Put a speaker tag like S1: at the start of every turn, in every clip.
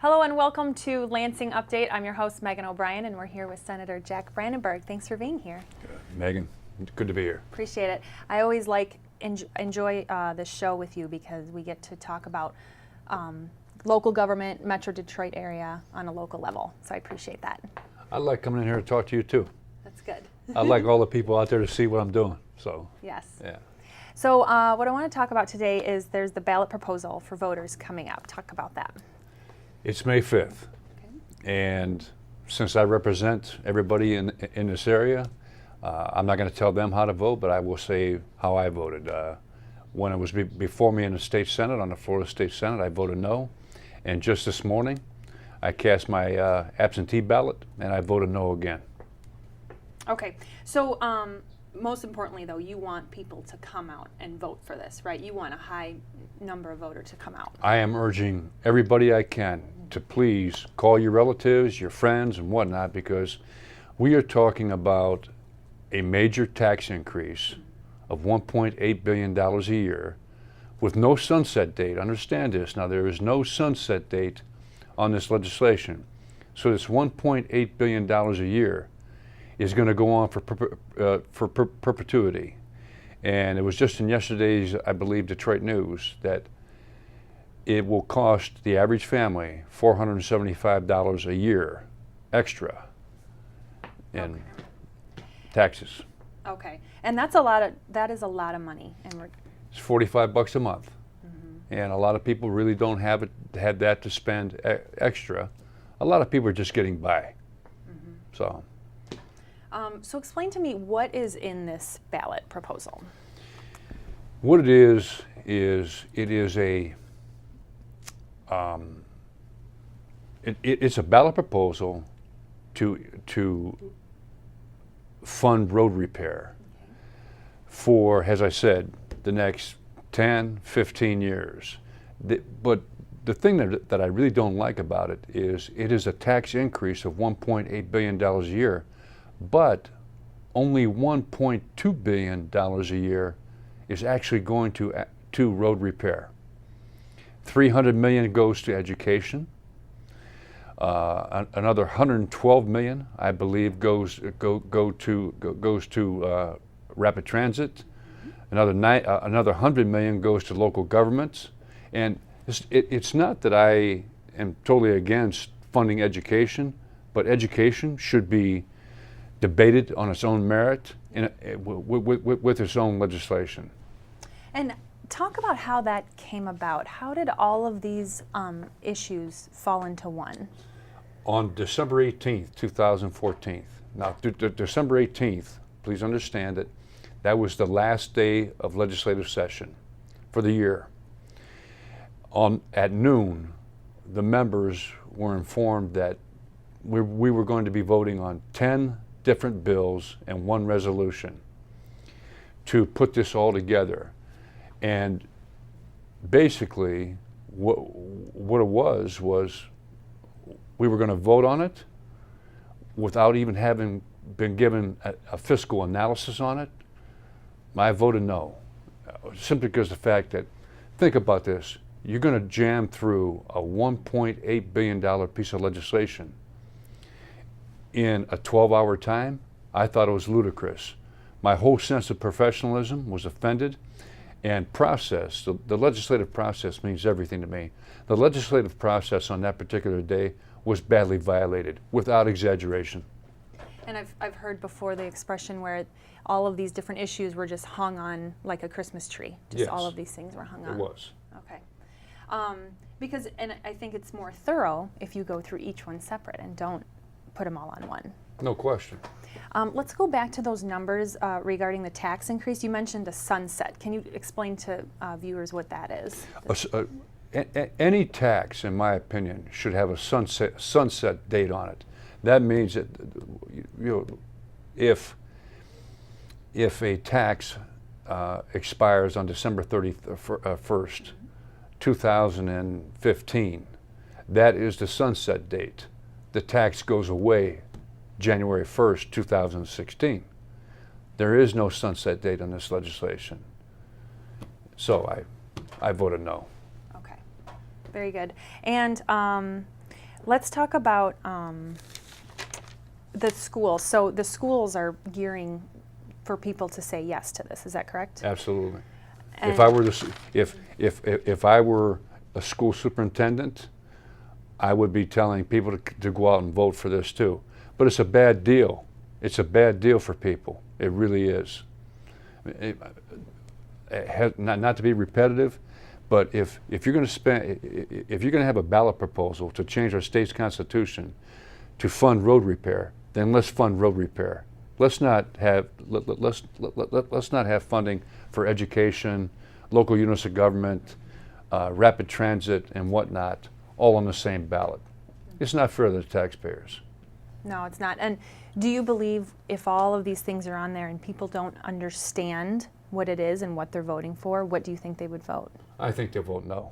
S1: Hello and welcome to Lansing Update. I'm your host, Megan O'Brien, and we're here with Senator Jack Brandenburg. Thanks for being here.
S2: Megan, good to be here.
S1: Appreciate it. I always enjoy this show with you because we get to talk about local government, Metro Detroit area on a local level. So I appreciate that.
S2: I like coming in here to talk to you too.
S1: That's good.
S2: I like all the people out there to see what I'm doing. So
S1: yes.
S2: Yeah.
S1: So what I want to talk about today is there's the ballot proposal for voters coming up. Talk about that.
S2: It's May 5th, and since I represent everybody in this area, I'm not going to tell them how to vote, but I will say how I voted. When it was before me in the state senate, on the Florida State Senate, I voted no, and just this morning, I cast my absentee ballot, and I voted no again.
S1: Okay, so most importantly, though, you want people to come out and vote for this, right? You want a high number of voters to come out.
S2: I am urging everybody I can to please call your relatives, your friends, and whatnot, because we are talking about a major tax increase of $1.8 billion a year with no sunset date. Understand this. Now, there is no sunset date on this legislation. So this $1.8 billion a year is going to go on for perpetuity. And it was just in yesterday's, I believe, Detroit News that it will cost the average family $475 a year extra in taxes.
S1: Okay, and that is a lot of money. And
S2: it's $45 a month. And a lot of people really don't have that to spend extra. A lot of people are just getting by.
S1: So explain to me what is in this ballot proposal.
S2: What it is it is it's a ballot proposal to fund road repair for, as I said, the next 10, 15 years. But the thing that I really don't like about it is a tax increase of $1.8 billion a year, but only $1.2 billion a year is actually going to road repair. $300 million goes to education. Another $112 million, I believe, goes to rapid transit. Another $100 million goes to local governments. And it's not that I am totally against funding education, but education should be debated on its own merit with its own legislation.
S1: And talk about how that came about. How did all of these issues fall into one?
S2: On December 18th, 2014. Now, December 18th, please understand that was the last day of legislative session for the year. At noon, the members were informed that we were going to be voting on 10 different bills and one resolution to put this all together. And basically, what it was we were going to vote on it without even having been given a fiscal analysis on it. I voted no, simply because of the fact that, think about this, you're going to jam through a $1.8 billion piece of legislation in a 12-hour time. I thought it was ludicrous. My whole sense of professionalism was offended. And process, the legislative process means everything to me. The legislative process on that particular day was badly violated, without exaggeration.
S1: And I've heard before the expression where all of these different issues were just hung on like a Christmas tree. Just
S2: yes.
S1: All of these things were hung on.
S2: It was.
S1: Okay. And I think it's more thorough if you go through each one separate and don't put them all on one.
S2: No question.
S1: Let's go back to those numbers regarding the tax increase. You mentioned a sunset. Can you explain to viewers what that is?
S2: Any tax, in my opinion, should have a sunset date on it. That means that if a tax expires on December 31st, 2015, that is the sunset date. The tax goes away January 1st, 2016. There is no sunset date on this legislation. So I voted no.
S1: Okay, very good. And Let's talk about the schools. So the schools are gearing for people to say yes to this. Is that correct?
S2: Absolutely.
S1: And
S2: If I were if I were a school superintendent, I would be telling people to go out and vote for this too. But it's a bad deal. It's a bad deal for people. It really is. Not to be repetitive, but if you're going to have a ballot proposal to change our state's constitution to fund road repair, then let's fund road repair. Let's not have funding for education, local units of government, rapid transit, and whatnot, all on the same ballot. It's not fair to the taxpayers.
S1: No, it's not. And do you believe if all of these things are on there and people don't understand what it is and what they're voting for, what do you think they would vote?
S2: I think they'll vote no.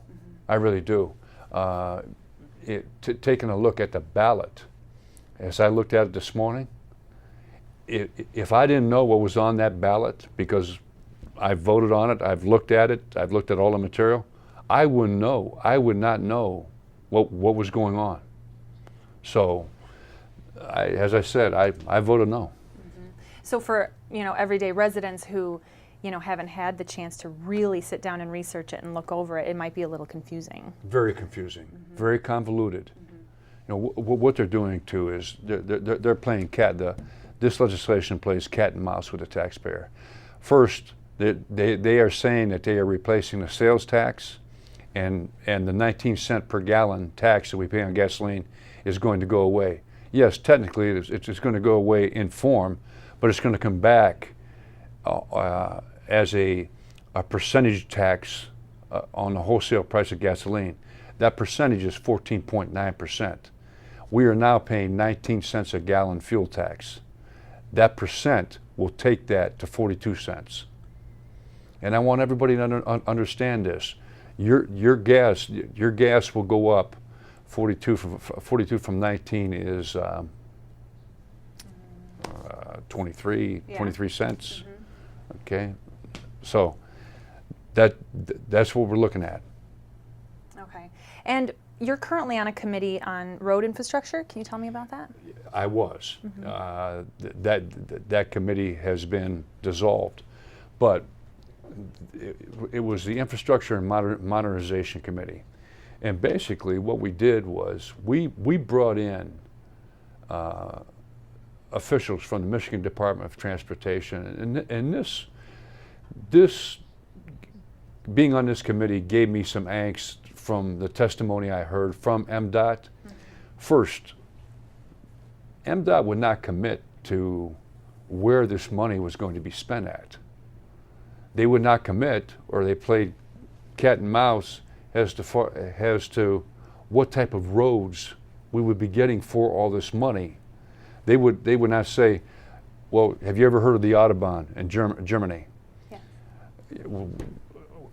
S2: I really do. Taking a look at the ballot, as I looked at it this morning, if I didn't know what was on that ballot, because I voted on it, I've looked at it, I've looked at all the material, I wouldn't know. I would not know what was going on. So, as I said, I voted no.
S1: So for everyday residents who haven't had the chance to really sit down and research it and look over it, it might be a little confusing.
S2: Very confusing, very convoluted. What they're doing too is they're playing this legislation plays cat and mouse with the taxpayer. First, they are saying that they are replacing the sales tax, and the 19-cent per gallon tax that we pay on gasoline is going to go away. Yes, technically it's going to go away in form, but it's going to come back as a percentage tax on the wholesale price of gasoline. That percentage is 14.9%. We are now paying 19 cents a gallon fuel tax. That percent will take that to 42 cents. And I want everybody to understand this. Your gas will go up 42 from 19 is 23 cents. Okay, so that's what we're looking at.
S1: Okay, and you're currently on a committee on road infrastructure. Can you tell me about that?
S2: I was. That committee has been dissolved, but it was the Infrastructure and Modernization Committee. And basically what we did was we brought in officials from the Michigan Department of Transportation, and this being on this committee gave me some angst from the testimony I heard from MDOT. First, MDOT would not commit to where this money was going to be spent at. They would not commit, or they played cat and mouse as to what type of roads we would be getting for all this money. They would not say, well, have you ever heard of the Autobahn in Germany?
S1: Yeah.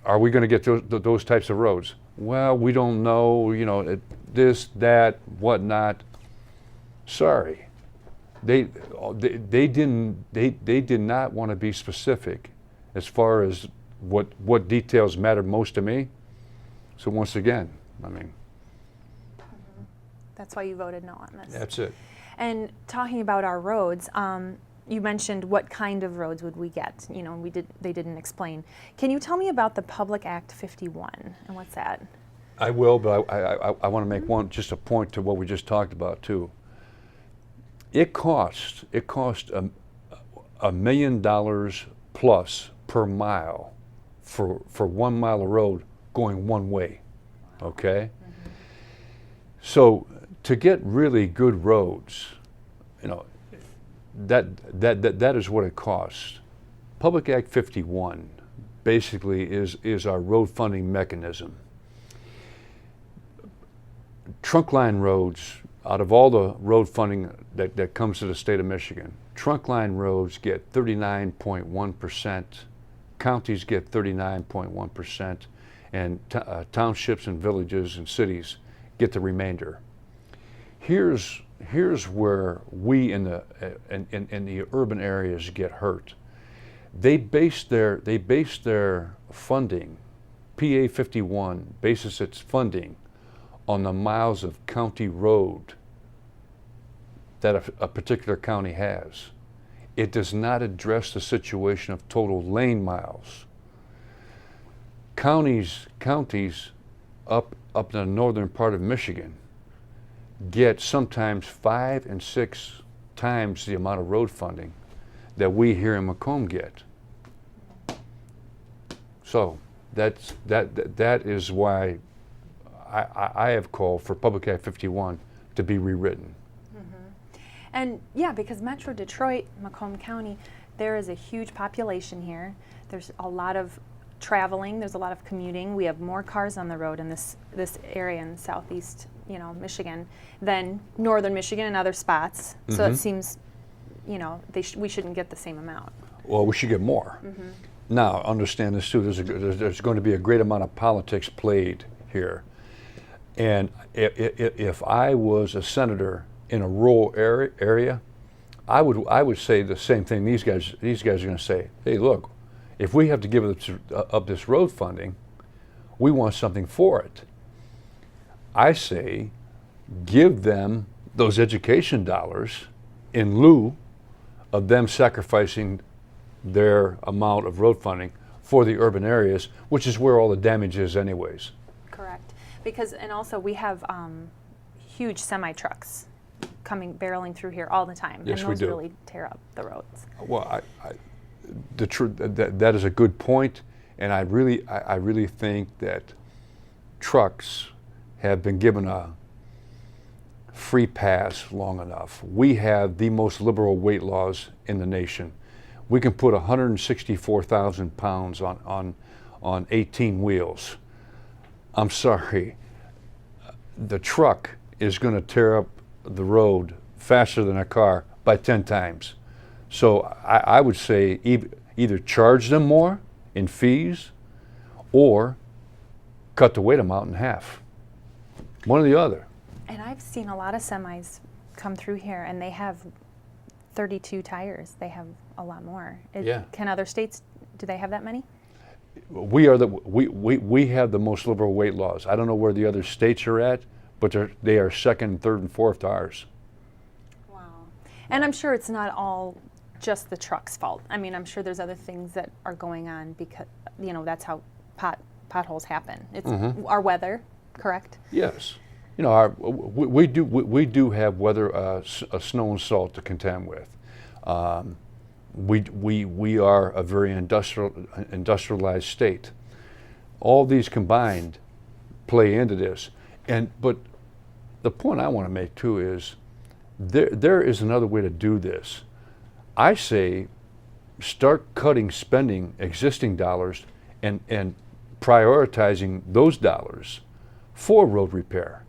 S2: Are we going to get those types of roads? Well, we don't know, this, that, whatnot. Sorry. They did not want to be specific as far as what details mattered most to me. So once again,
S1: That's why you voted no on this.
S2: That's it.
S1: And talking about our roads, you mentioned what kind of roads would we get? They didn't explain. Can you tell me about the Public Act 51 and what's that?
S2: I will, but I want to make just a point to what we just talked about too. It cost $1 million plus per mile for 1 mile of road going one way. Okay. So to get really good roads, that is what it costs. Public Act 51 basically is our road funding mechanism. Trunkline roads, out of all the road funding that comes to the state of Michigan, trunkline roads get 39.1%, counties get 39.1%, and townships and villages and cities get the remainder. Here's where we in the urban areas get hurt. They base their funding, PA 51 bases its funding on the miles of county road that a particular county has. It does not address the situation of total lane miles. Counties up in the northern part of Michigan get sometimes 5 and 6 times the amount of road funding that we here in Macomb get. So that is why I have called for Public Act 51 to be rewritten.
S1: And yeah, because Metro Detroit, Macomb County, there is a huge population here. There's a lot of traveling, there's a lot of commuting. We have more cars on the road in this area in southeast, Michigan than northern Michigan and other spots. So it seems, we shouldn't get the same amount.
S2: Well, we should get more. Now, understand this too, there's going to be a great amount of politics played here. And if I was a senator in a rural area, I would say the same thing these guys are going to say. Hey, look, if we have to give up this road funding, we want something for it. I say give them those education dollars in lieu of them sacrificing their amount of road funding for the urban areas, which is where all the damage is anyways.
S1: Correct. And also we have huge semi-trucks barreling through here all the time.
S2: Yes,
S1: and
S2: we
S1: those
S2: do.
S1: really tear up the roads.
S2: Well, that is a good point, and I really think that trucks have been given a free pass long enough. We have the most liberal weight laws in the nation. We can put 164,000 pounds on 18 wheels. I'm sorry, the truck is going to tear up the road faster than a car by 10 times. So I would say either charge them more in fees or cut the weight amount in half. One or the other.
S1: And I've seen a lot of semis come through here and they have 32 tires. They have a lot more.
S2: Yeah.
S1: Can other states, do they have that many?
S2: We have the most liberal weight laws. I don't know where the other states are at, but they are second, third, and fourth to ours.
S1: Wow. And I'm sure it's not all just the truck's fault. I mean, I'm sure there's other things that are going on because, that's how potholes happen. It's our weather, correct?
S2: Yes. We do have weather, snow and salt to contend with. We are a very industrialized state. All these combined play into this. But the point I want to make too is there is another way to do this. I say start cutting spending existing dollars and prioritizing those dollars for road repair.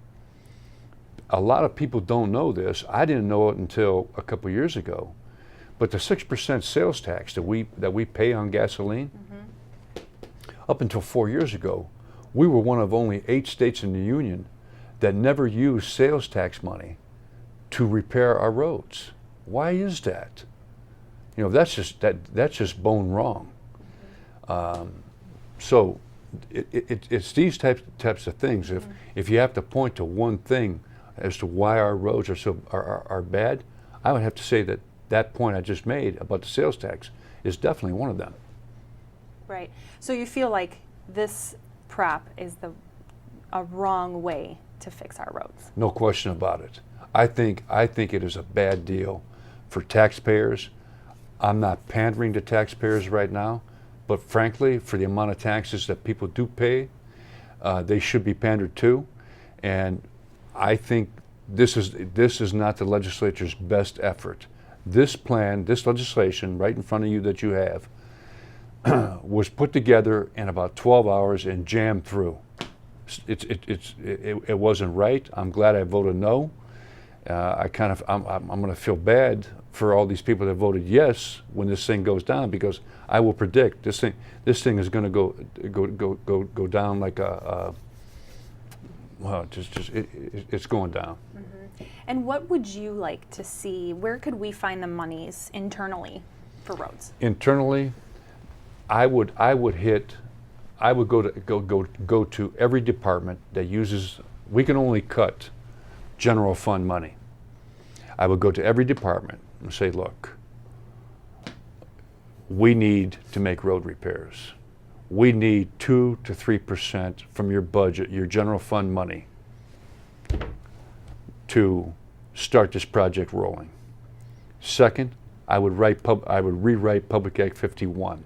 S2: A lot of people don't know this. I didn't know it until a couple years ago. But the 6% sales tax that we pay on gasoline, up until 4 years ago, we were one of only 8 states in the union that never used sales tax money to repair our roads. Why is that? That's just bone wrong. So it's these types of things. If you have to point to one thing as to why our roads are bad, I would have to say that point I just made about the sales tax is definitely one of them.
S1: Right. So you feel like this prop is a wrong way to fix our roads?
S2: No question about it. I think it is a bad deal for taxpayers. I'm not pandering to taxpayers right now, but frankly, for the amount of taxes that people do pay, they should be pandered to. And I think this is not the legislature's best effort. This plan, this legislation right in front of you that you have, was put together in about 12 hours and jammed through. It wasn't right. I'm glad I voted no. I'm going to feel bad for all these people that voted yes when this thing goes down, because I will predict this thing is going to go down like it's going down.
S1: And what would you like to see? Where could we find the monies internally for roads?
S2: Internally, I would go to every department that uses we can only cut general fund money. I would go to every department and say, look, we need to make road repairs. We need 2 to 3% from your budget, your general fund money, to start this project rolling. Second, I would rewrite Public Act 51.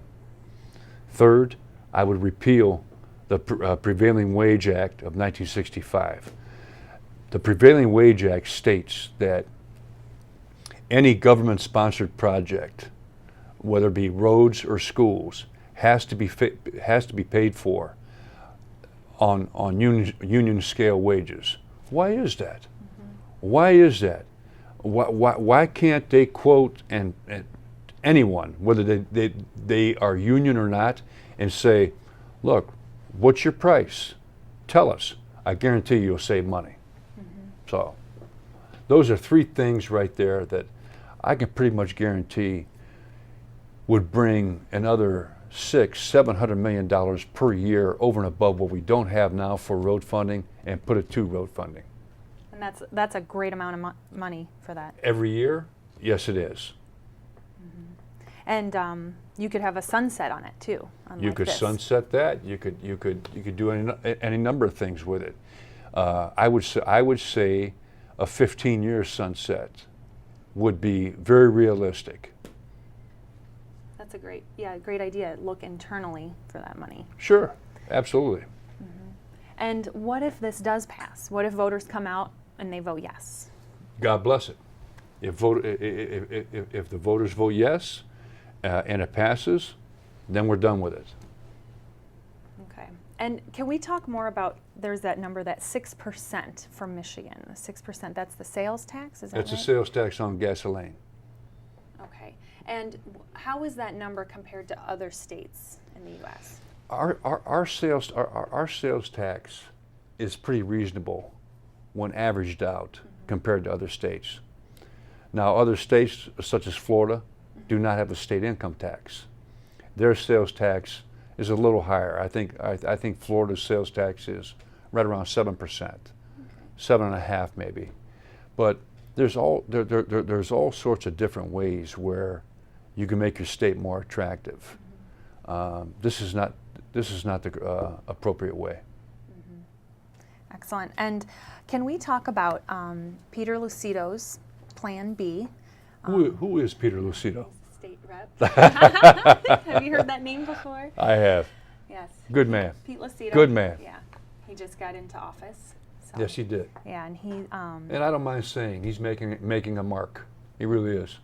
S2: Third, I would repeal the Prevailing Wage Act of 1965. The Prevailing Wage Act states that any government-sponsored project, whether it be roads or schools, has to be paid for on union scale wages. Why is that? Why is that? Why can't they quote and anyone, whether they are union or not, and say, look, what's your price? Tell us. I guarantee you'll save money. So those are 3 things right there that I can pretty much guarantee would bring another $600–700 million per year over and above what we don't have now for road funding, and put it to road funding.
S1: And that's a great amount of money for that.
S2: Every year? Yes, it is.
S1: And you could have a sunset on it too.
S2: You could sunset that. You could do any number of things with it. I would say a 15-year sunset would be very realistic.
S1: That's a great idea. Look internally for that money.
S2: Sure, absolutely.
S1: And what if this does pass? What if voters come out and they vote yes?
S2: God bless it. If the voters vote yes, and it passes, then we're done with it.
S1: Okay. And can we talk more about, there's that number, that 6% for Michigan, the 6%, that's the sales tax, is that right?
S2: That's a sales tax on gasoline.
S1: Okay. And how is that number compared to other states in the U.S.?
S2: Our sales tax is pretty reasonable when averaged out compared to other states. Now, other states such as Florida do not have a state income tax. Their sales tax is a little higher. I think Florida's sales tax is right around 7%, 7.5% maybe. But there's all sorts of different ways where you can make your state more attractive. This is not the appropriate way.
S1: Excellent. And can we talk about Peter Lucido's Plan B?
S2: Who is Peter Lucido?
S1: State rep. Have you heard that name before?
S2: I have.
S1: Yes.
S2: Good man.
S1: Pete Lucido.
S2: Good man.
S1: Yeah. He just got into office. So.
S2: Yes, he did.
S1: Yeah, and he.
S2: And I don't mind saying he's making a mark. He really is.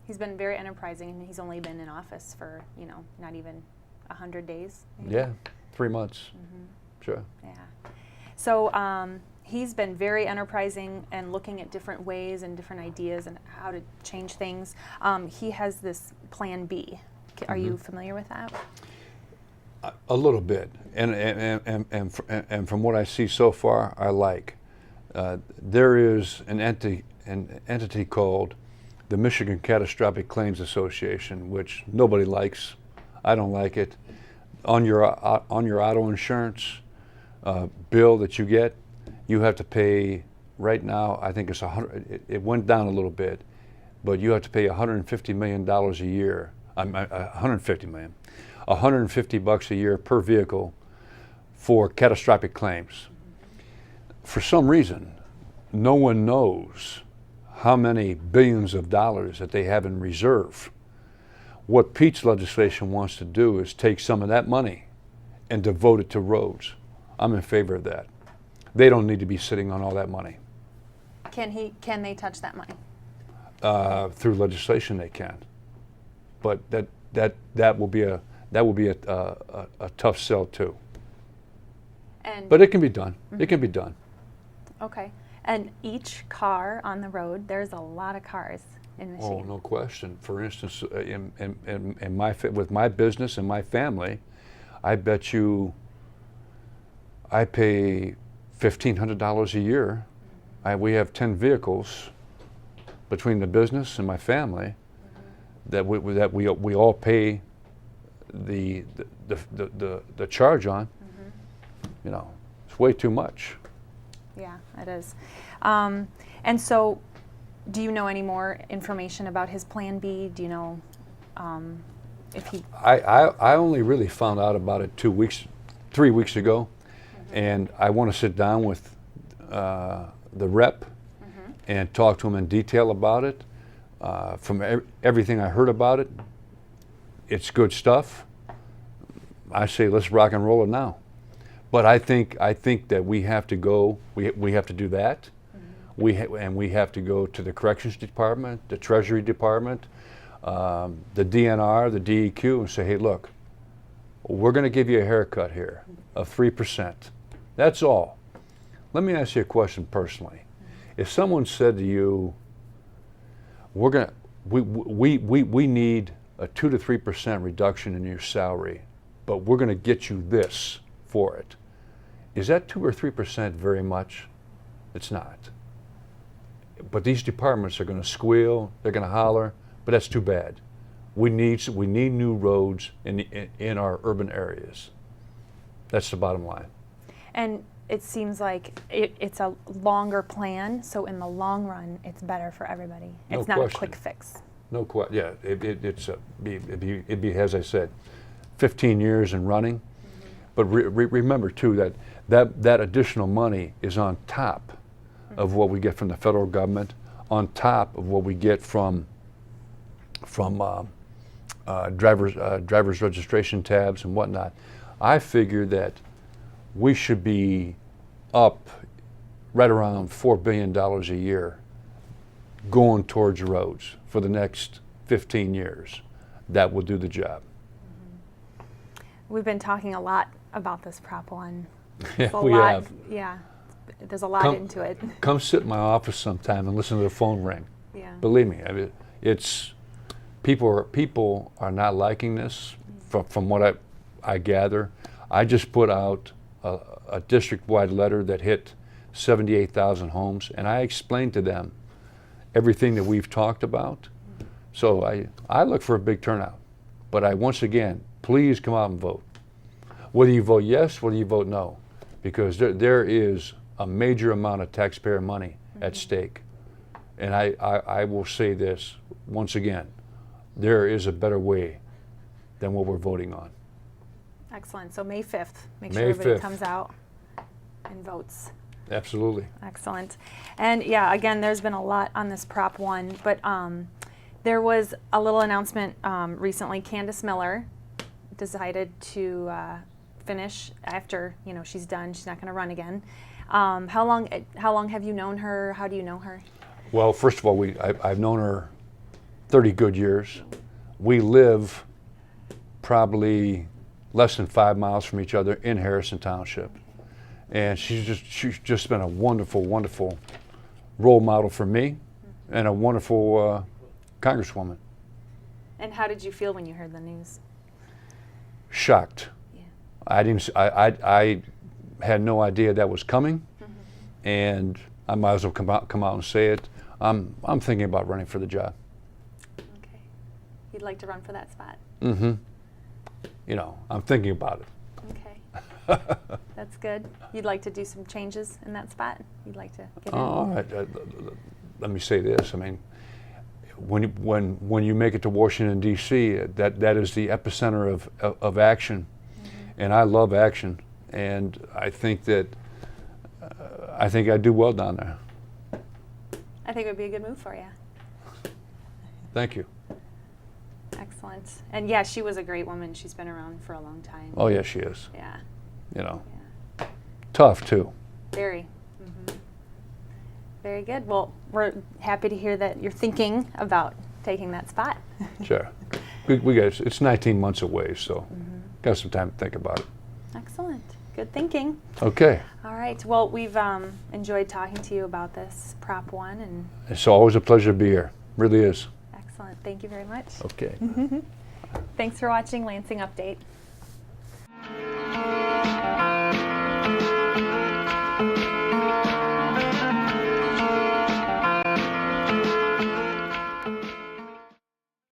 S1: He's been very enterprising, and he's only been in office for not even 100 days. Maybe.
S2: Yeah, 3 months. Sure.
S1: Yeah. So he's been very enterprising and looking at different ways and different ideas and how to change things. He has this Plan B. Are you familiar with that?
S2: A little bit, and from what I see so far, I like. There is an entity called the Michigan Catastrophic Claims Association, which nobody likes. I don't like it. On your auto insurance bill that you get, you have to pay. Right now, I think it's it went down a little bit, but you have to pay $150 million a year. $150 million. $150 a year per vehicle for catastrophic claims. For some reason, no one knows how many billions of dollars that they have in reserve. What Pete's legislation wants to do is take some of that money and devote it to roads. I'm in favor of that. They don't need to be sitting on all that money.
S1: Can they touch that money?
S2: Through legislation, they can. But that will be a tough sell too. But it can be done. It can be done.
S1: Okay. And each car on the road, there's a lot of cars in Michigan.
S2: Oh, no question. For instance, with my business and my family, I bet you I pay $1,500 a year. We have 10 vehicles between the business and my family that we all pay the charge on. It's way too much.
S1: Yeah, it is. And so, do you know any more information about his Plan B? Do you know if he?
S2: I only really found out about it 3 weeks ago, and I want to sit down with the rep and talk to him in detail about it. From everything I heard about it, it's good stuff. I say let's rock and roll it now. But I think that we have to go. We have to do that. And we have to go to the Corrections Department, the Treasury Department, the DNR, the DEQ, and say, hey, look, we're going to give you a haircut here of 3%. That's all. Let me ask you a question personally. If someone said to you, we need a 2 to 3% reduction in your salary, but we're going to get you this for it. Is that 2 or 3% very much? It's not. But these departments are going to squeal, they're going to holler, but that's too bad. We need new roads in our urban areas. That's the bottom line.
S1: And it seems like it's a longer plan, so in the long run, it's better for everybody. It's not a quick fix.
S2: No question. Yeah, it'd be, as I said, 15 years and running. But remember too that additional money is on top of what we get from the federal government, on top of what we get from driver's registration tabs and whatnot. I figure that we should be up right around $4 billion a year going towards roads for the next 15 years. That will do the job.
S1: We've been talking a lot about this Prop 1.
S2: Yeah, we have.
S1: Yeah, there's a lot into it.
S2: Come sit in my office sometime and listen to the phone ring.
S1: Yeah.
S2: Believe me, I mean, it's people are not liking this. From what I gather, I just put out a district-wide letter that hit 78,000 homes, and I explained to them everything that we've talked about. So I look for a big turnout. But once again, please come out and vote. Whether you vote yes, whether you vote no, because there is a major amount of taxpayer money at stake. And I will say this once again, there is a better way than what we're voting on.
S1: Excellent. So May 5th, make
S2: May
S1: sure everybody
S2: 5th.
S1: comes out and votes.
S2: Absolutely.
S1: Excellent. And yeah, again, there's been a lot on this Prop 1, but there was a little announcement recently. Candace Miller decided to finish after, she's done. She's not going to run again. How long have you known her? How do you know her?
S2: Well, first of all, I've known her 30 good years. We live probably less than 5 miles from each other in Harrison Township. And she's just been a wonderful, wonderful role model for me and a wonderful congresswoman.
S1: And how did you feel when you heard the news?
S2: Shocked.
S1: Yeah.
S2: I had no idea that was coming, and I might as well come out and say it. I'm thinking about running for the job.
S1: Okay. You'd like to run for that spot?
S2: Mm-hmm. I'm thinking about it.
S1: Okay. That's good. You'd like to do some changes in that spot? You'd like to get in?
S2: All right. Let me say this. I mean, when you make it to Washington, D.C., that is the epicenter of action, and I love action, and I think I do well down there.
S1: I think it would be a good move for you.
S2: Thank you.
S1: Excellent. And yeah, she was a great woman. She's been around for a long time.
S2: Oh, yes, she is.
S1: Yeah.
S2: Yeah. Tough, too.
S1: Very. Very good. Well, we're happy to hear that you're thinking about taking that spot.
S2: Sure. We got it's 19 months away, so got some time to think about it.
S1: Excellent. Good thinking.
S2: Okay.
S1: All right. Well, we've enjoyed talking to you about this Prop 1. And
S2: It's always a pleasure to be here. Really is.
S1: excellent. Thank you very much.
S2: Okay.
S1: Thanks for watching Lansing Update.